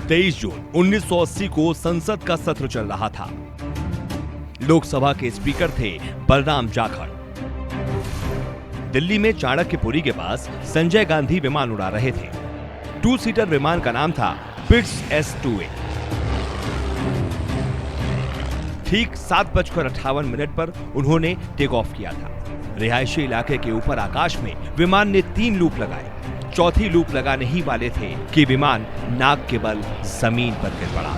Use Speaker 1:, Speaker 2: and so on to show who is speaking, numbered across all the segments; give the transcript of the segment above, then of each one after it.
Speaker 1: 23 जून 1980 को संसद का सत्र चल रहा था। लोकसभा के स्पीकर थे बलराम जाखड़। दिल्ली में चाणक्यपुरी के पास संजय गांधी विमान उड़ा रहे थे। 2 सीटर विमान का नाम था पिट्स S-2A। ठीक 7:58 पर उन्होंने टेक ऑफ किया था। रिहायशी इलाके के ऊपर आकाश में विमान ने 3 लूप लगाए। चौथी लूप लगाने ही वाले थे कि विमान नाक के बल जमीन पर गिर पड़ा।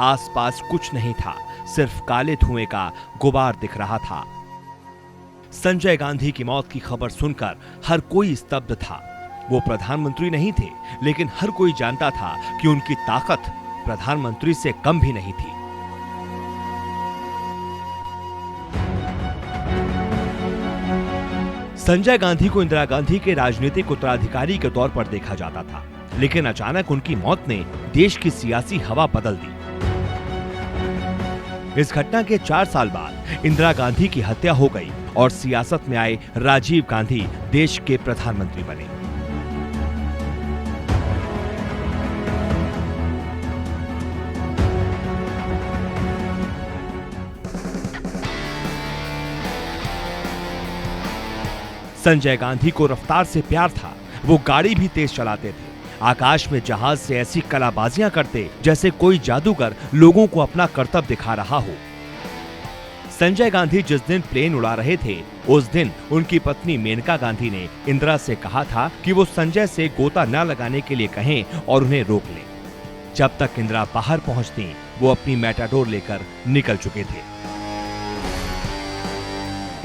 Speaker 1: आसपास कुछ नहीं था, सिर्फ काले धुएं का गुबार दिख रहा था। संजय गांधी की मौत की खबर सुनकर हर कोई स्तब्ध था। वो प्रधानमंत्री नहीं थे, लेकिन हर कोई जानता था कि उनकी ताकत प्रधानमंत्री से कम भी नहीं थी। संजय गांधी को इंदिरा गांधी के राजनीतिक उत्तराधिकारी के तौर पर देखा जाता था, लेकिन अचानक उनकी मौत ने देश की सियासी हवा बदल दी। इस घटना के 4 साल बाद इंदिरा गांधी की हत्या हो गई और सियासत में आए राजीव गांधी देश के प्रधानमंत्री बने। संजय गांधी को रफ्तार से प्यार था। वो गाड़ी भी तेज चलाते थे। आकाश में जहाज से ऐसी कलाबाजियां करते जैसे कोई जादूगर लोगों को अपना कर्तव्य दिखा रहा हो। संजय गांधी जिस दिन प्लेन उड़ा रहे थे, उस दिन उनकी पत्नी मेनका गांधी ने इंदिरा से कहा था कि वो संजय से गोता न लगाने के लिए कहें और उन्हें रोक लें। जब तक इंदिरा बाहर पहुंचती, वो अपनी मैटाडोर लेकर निकल चुके थे।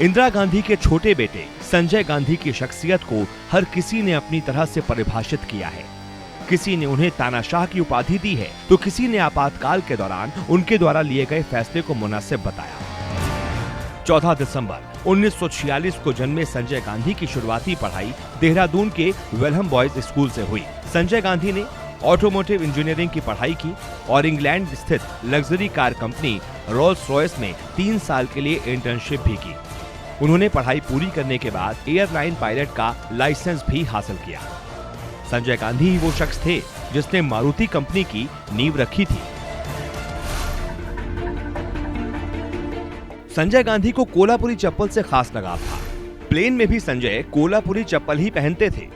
Speaker 1: इंदिरा गांधी के छोटे बेटे संजय गांधी की शख्सियत को हर किसी ने अपनी तरह से परिभाषित किया है। किसी ने उन्हें तानाशाह की उपाधि दी है, तो किसी ने आपातकाल के दौरान उनके द्वारा लिए गए फैसले को मुनासिब बताया। 14 दिसंबर 1946 को जन्मे संजय गांधी की शुरुआती पढ़ाई देहरादून के वेलहम बॉयज स्कूल से हुई। संजय गांधी ने ऑटोमोटिव इंजीनियरिंग की पढ़ाई की और इंग्लैंड स्थित luxury car company Rolls Royce में 3 साल के लिए इंटर्नशिप भी की। उन्होंने पढ़ाई पूरी करने के बाद एयरलाइन पायलट का लाइसेंस भी हासिल किया। संजय गांधी ही वो शख्स थे जिसने मारुति कंपनी की नींव रखी थी। संजय गांधी को कोल्हापुरी चप्पल से खास लगाव था। प्लेन में भी संजय कोल्हापुरी चप्पल ही पहनते थे।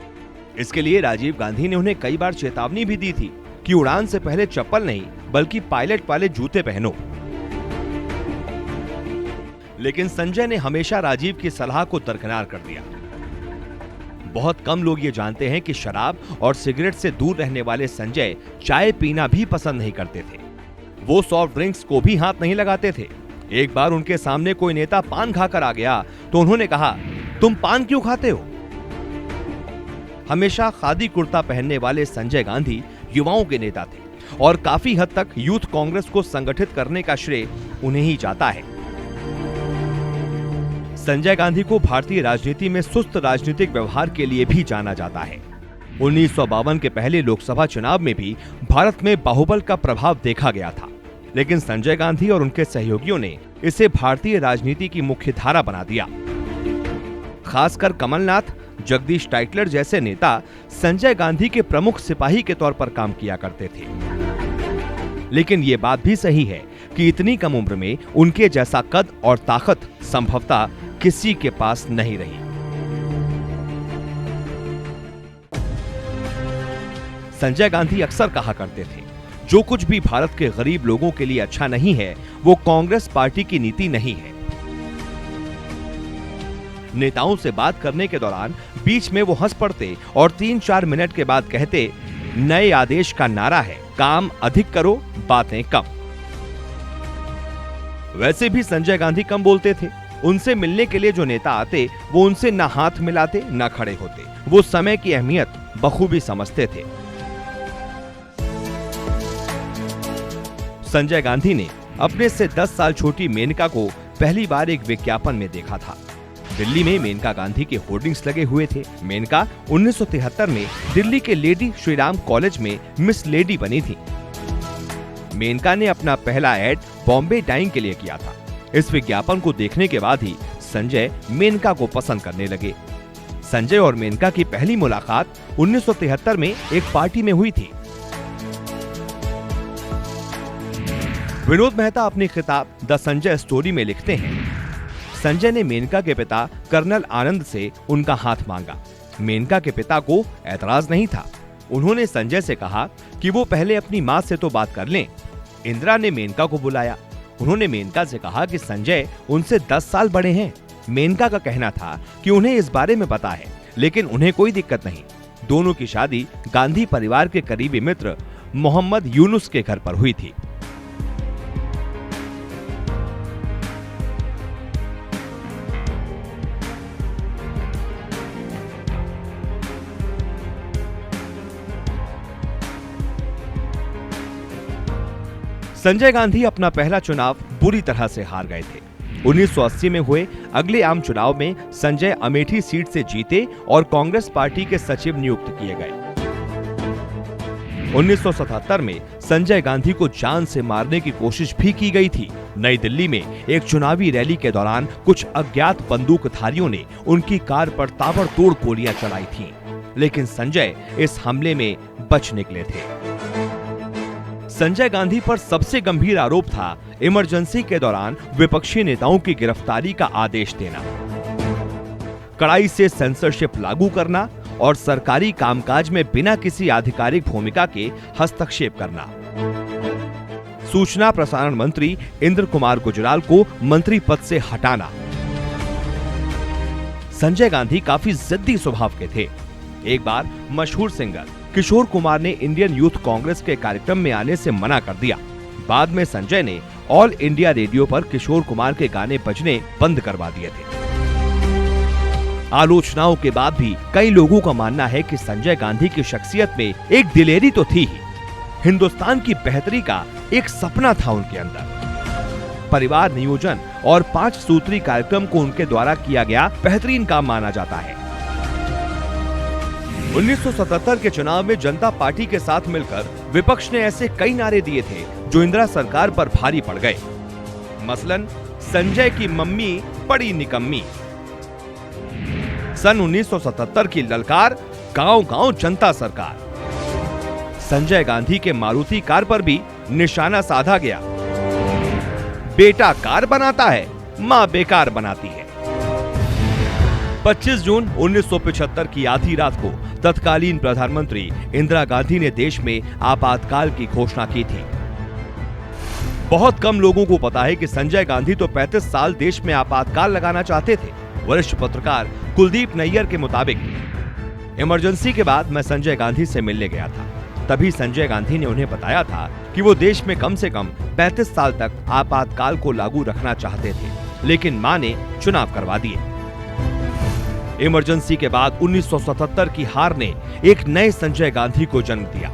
Speaker 1: इसके लिए राजीव गांधी ने उन्हें कई बार चेतावनी भी दी थी कि उड़ान से पहले चप्पल नहीं बल्कि पायलट वाले जूते पहनो। लेकिन संजय ने हमेशा राजीव की सलाह को दरकिनार कर दिया। बहुत कम लोग ये जानते हैं कि शराब और सिगरेट से दूर रहने वाले संजय चाय पीना भी पसंद नहीं करते थे। वो सॉफ्ट ड्रिंक्स को भी हाथ नहीं लगाते थे। एक बार उनके सामने कोई नेता पान खाकर आ गया तो उन्होंने कहा, तुम पान क्यों खाते हो? हमेशा खादी कुर्ता पहनने वाले संजय गांधी युवाओं के नेता थे और काफी हद तक यूथ कांग्रेस को संगठित करने का श्रेय उन्हें ही जाता है। संजय गांधी को भारतीय राजनीति में सुस्त राजनीतिक व्यवहार के लिए भी जाना जाता है। 1952 के पहले लोकसभा चुनाव में भी भारत में बाहुबल का प्रभाव देखा गया था, लेकिन संजय गांधी और उनके सहयोगियों ने इसे भारतीय राजनीति की मुख्य धारा बना दिया। खासकर कमलनाथ, जगदीश टाइटलर जैसे नेता संजय गांधी के प्रमुख सिपाही के तौर पर काम किया करते थे। लेकिन ये बात भी सही है कि इतनी कम उम्र में उनके जैसा कद और ताकत संभवतः किसी के पास नहीं रही। संजय गांधी अक्सर कहा करते थे, जो कुछ भी भारत के गरीब लोगों के लिए अच्छा नहीं है, वो कांग्रेस पार्टी की नीति नहीं है। नेताओं से बात करने के दौरान बीच में वो हंस पड़ते और 3-4 मिनट के बाद कहते, नए आदेश का नारा है, काम अधिक करो, बातें कम। वैसे भी संजय गांधी कम बोलते थे। उनसे मिलने के लिए जो नेता आते, वो उनसे ना हाथ मिलाते ना खड़े होते। वो समय की अहमियत बखूबी समझते थे। संजय गांधी ने अपने से 10 साल छोटी मेनका को पहली बार एक विज्ञापन में देखा था। दिल्ली में मेनका गांधी के होर्डिंग्स लगे हुए थे। मेनका 1973 में दिल्ली के लेडी श्रीराम कॉलेज में मिस लेडी बनी थी। मेनका ने अपना पहला एड बॉम्बे डाइंग के लिए किया था। इस विज्ञापन को देखने के बाद ही संजय मेनका को पसंद करने लगे। संजय और मेनका की पहली मुलाकात 1973 में एक पार्टी में हुई थी। विनोद मेहता अपनी किताब द संजय स्टोरी में लिखते हैं, संजय ने मेनका के पिता कर्नल आनंद से उनका हाथ मांगा। मेनका के पिता को ऐतराज नहीं था। उन्होंने संजय से कहा कि वो पहले अपनी माँ से तो बात कर लें। इंदिरा ने मेनका को बुलाया। उन्होंने मेनका से कहा कि संजय उनसे 10 साल बड़े हैं। मेनका का कहना था कि उन्हें इस बारे में पता है, लेकिन उन्हें कोई दिक्कत नहीं। दोनों की शादी गांधी परिवार के करीबी मित्र मोहम्मद यूनुस के घर पर हुई थी। संजय गांधी अपना पहला चुनाव बुरी तरह से हार गए थे। 1980 में हुए अगले आम चुनाव में संजय अमेठी सीट से जीते और कांग्रेस पार्टी के सचिव नियुक्त किए गए। 1977 में संजय गांधी को जान से मारने की कोशिश भी की गई थी। नई दिल्ली में एक चुनावी रैली के दौरान कुछ अज्ञात बंदूकधारियों ने उनकी कार पर ताबड़तोड़ गोलियां चलाई थीं, लेकिन संजय इस हमले में बच निकले थे। संजय गांधी पर सबसे गंभीर आरोप था इमरजेंसी के दौरान विपक्षी नेताओं की गिरफ्तारी का आदेश देना, कड़ाई से सेंसरशिप लागू करना और सरकारी कामकाज में बिना किसी आधिकारिक भूमिका के हस्तक्षेप करना। सूचना प्रसारण मंत्री इंद्र कुमार गुजराल को मंत्री पद से हटाना। संजय गांधी काफी जिद्दी स्वभाव के थे। एक बार मशहूर सिंगर किशोर कुमार ने इंडियन यूथ कांग्रेस के कार्यक्रम में आने से मना कर दिया। बाद में संजय ने ऑल इंडिया रेडियो पर किशोर कुमार के गाने बजने बंद करवा दिए थे। आलोचनाओं के बाद भी कई लोगों का मानना है कि संजय गांधी की शख्सियत में एक दिलेरी तो थी ही, हिंदुस्तान की बेहतरी का एक सपना था उनके अंदर। परिवार नियोजन और 5 सूत्री कार्यक्रम को उनके द्वारा किया गया बेहतरीन काम माना जाता है। 1977 के चुनाव में जनता पार्टी के साथ मिलकर विपक्ष ने ऐसे कई नारे दिए थे जो इंदिरा सरकार पर भारी पड़ गए। मसलन संजय की मम्मी बड़ी निकम्मी, सन 1977 की ललकार, गांव-गांव जनता सरकार। संजय गांधी के मारुति कार पर भी निशाना साधा गया। बेटा कार बनाता है, मां बेकार बनाती है। 25 जून 1975 की आधी रात को तत्कालीन प्रधानमंत्री इंदिरा गांधी ने देश में आपातकाल की घोषणा की थी। बहुत कम लोगों को पता है कि संजय गांधी तो 35 साल देश में आपातकाल लगाना चाहते थे। वरिष्ठ पत्रकार कुलदीप नैयर के मुताबिक इमरजेंसी के बाद मैं संजय गांधी से मिलने गया था। तभी संजय गांधी ने उन्हें बताया था कि वो देश में कम से कम 35 साल तक आपातकाल को लागू रखना चाहते थे, लेकिन मां ने चुनाव करवा दिए। इमरजेंसी के बाद 1977 की हार ने एक नए संजय गांधी को जन्म दिया।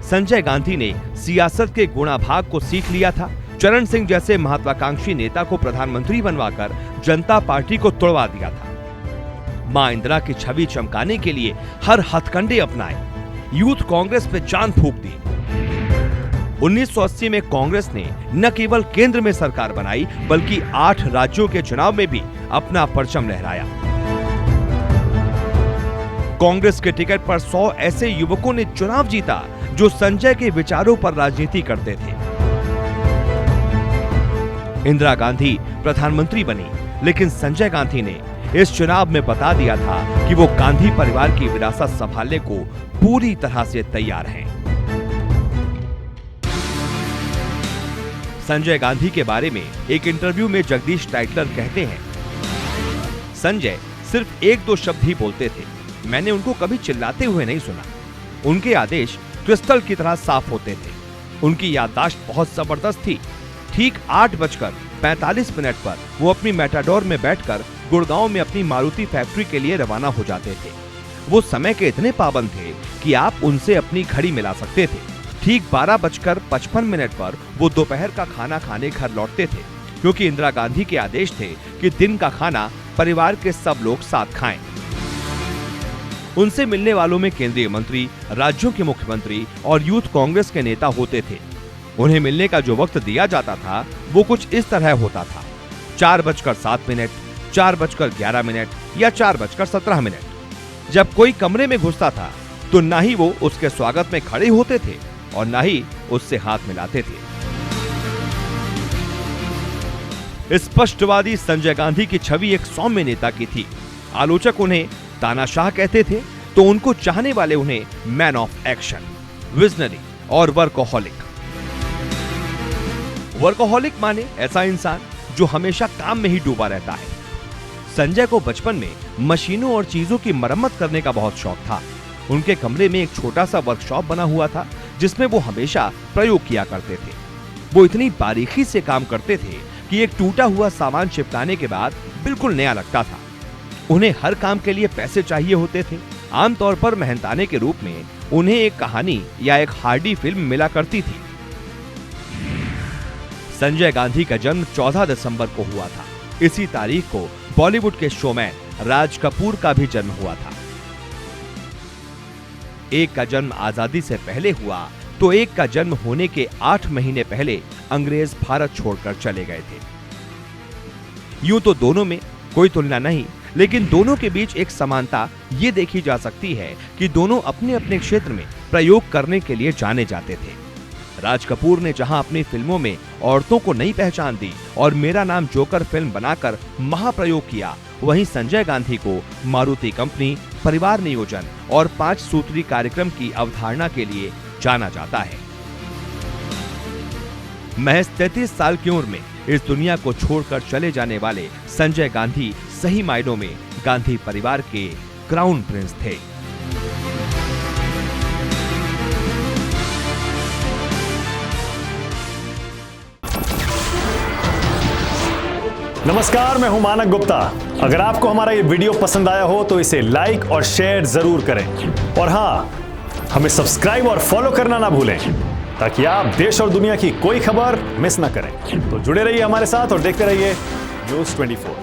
Speaker 1: संजय गांधी ने सियासत के गुणाभाग को सीख लिया था। चरण सिंह जैसे महत्वाकांक्षी नेता को प्रधानमंत्री बनवाकर जनता पार्टी को तोड़वा दिया था। मां इंदिरा की छवि चमकाने के लिए हर हथकंडे अपनाए, यूथ कांग्रेस पे जान फूंक दी। 1980 में कांग्रेस ने न केवल केंद्र में सरकार बनाई, बल्कि 8 राज्यों के चुनाव में भी अपना परचम लहराया। कांग्रेस के टिकट पर 100 ऐसे युवकों ने चुनाव जीता जो संजय के विचारों पर राजनीति करते थे। इंदिरा गांधी प्रधानमंत्री बनी, लेकिन संजय गांधी ने इस चुनाव में बता दिया था कि वो गांधी परिवार की विरासत संभालने को पूरी तरह से तैयार हैं। संजय गांधी के बारे में एक इंटरव्यू में जगदीश टाइटलर कहते हैं, संजय सिर्फ 1-2 शब्द ही बोलते थे। मैंने उनको कभी चिल्लाते हुए नहीं सुना। उनके आदेश क्रिस्टल की तरह साफ होते थे। उनकी याददाश्त बहुत जबरदस्त थी। ठीक 8:45 पर वो अपनी मैटाडोर में बैठकर गुड़गांव में अपनी मारुति फैक्ट्री के लिए रवाना हो जाते थे। वो समय के इतने पाबंद थे कि आप उनसे अपनी घड़ी मिला सकते थे। ठीक 12:55 पर वो दोपहर का खाना खाने घर लौटते थे, क्योंकि इंदिरा गांधी के आदेश थे कि दिन का खाना परिवार के सब लोग साथ खाएं। उनसे मिलने वालों में केंद्रीय मंत्री, राज्यों के मुख्यमंत्री और यूथ कांग्रेस के नेता होते थे। उन्हें मिलने का जो वक्त दिया जाता था वो कुछ इस तरह होता था: 4:07, 4:11 या 4:17। जब कोई कमरे में घुसता था तो ना ही वो उसके स्वागत में खड़े होते थे और ना ही उससे हाथ मिलाते थे। स्पष्टवादी संजय गांधी की छवि एक सौम्य नेता की थी। आलोचक उन्हें तानाशाह कहते थे तो उनको चाहने वाले उन्हें मैन ऑफ एक्शन, विजनरी और वर्कोहॉलिक। वर्कोहॉलिक माने ऐसा इंसान जो हमेशा काम में ही डूबा रहता है। संजय को बचपन में मशीनों और चीजों की मरम्मत करने का बहुत शौक था। उनके कमरे में एक छोटा सा वर्कशॉप बना हुआ था जिसमें वो हमेशा प्रयोग किया करते थे। वो इतनी बारीकी से काम करते थे कि एक टूटा हुआ सामान चिपकाने के बाद बिल्कुल नया लगता था। उन्हें हर काम के लिए पैसे चाहिए होते थे। आमतौर पर मेहनताने के रूप में उन्हें एक कहानी या एक हार्डी फिल्म मिला करती थी। संजय गांधी का जन्म 14 दिसंबर को हुआ था। इसी तारीख को बॉलीवुड के शोमैन राज कपूर का भी जन्म हुआ था। एक का जन्म आजादी से पहले हुआ तो एक का जन्म होने के 8 महीने पहले अंग्रेज भारत छोड़कर चले गए थे। यूं तो दोनों में कोई तुलना नहीं, लेकिन दोनों के बीच एक समानता ये देखी जा सकती है कि दोनों अपने अपने क्षेत्र में प्रयोग करने के लिए जाने जाते थे। राज कपूर ने जहां अपनी फिल्मों में औरतों को नई पहचान दी और मेरा नाम जोकर फिल्म बनाकर महाप्रयोग किया, वहीं संजय गांधी को मारुति कंपनी, परिवार नियोजन और 5 सूत्री कार्यक्रम की अवधारणा के लिए जाना जाता है। महज 33 साल की उम्र में इस दुनिया को छोड़कर चले जाने वाले संजय गांधी सही मायनों में गांधी परिवार के क्राउन प्रिंस थे।
Speaker 2: नमस्कार, मैं हूं मानक गुप्ता। अगर आपको हमारा ये वीडियो पसंद आया हो तो इसे लाइक और शेयर जरूर करें और हाँ, हमें सब्सक्राइब और फॉलो करना ना भूलें ताकि आप देश और दुनिया की कोई खबर मिस ना करें। तो जुड़े रहिए हमारे साथ और देखते रहिए न्यूज़ 24।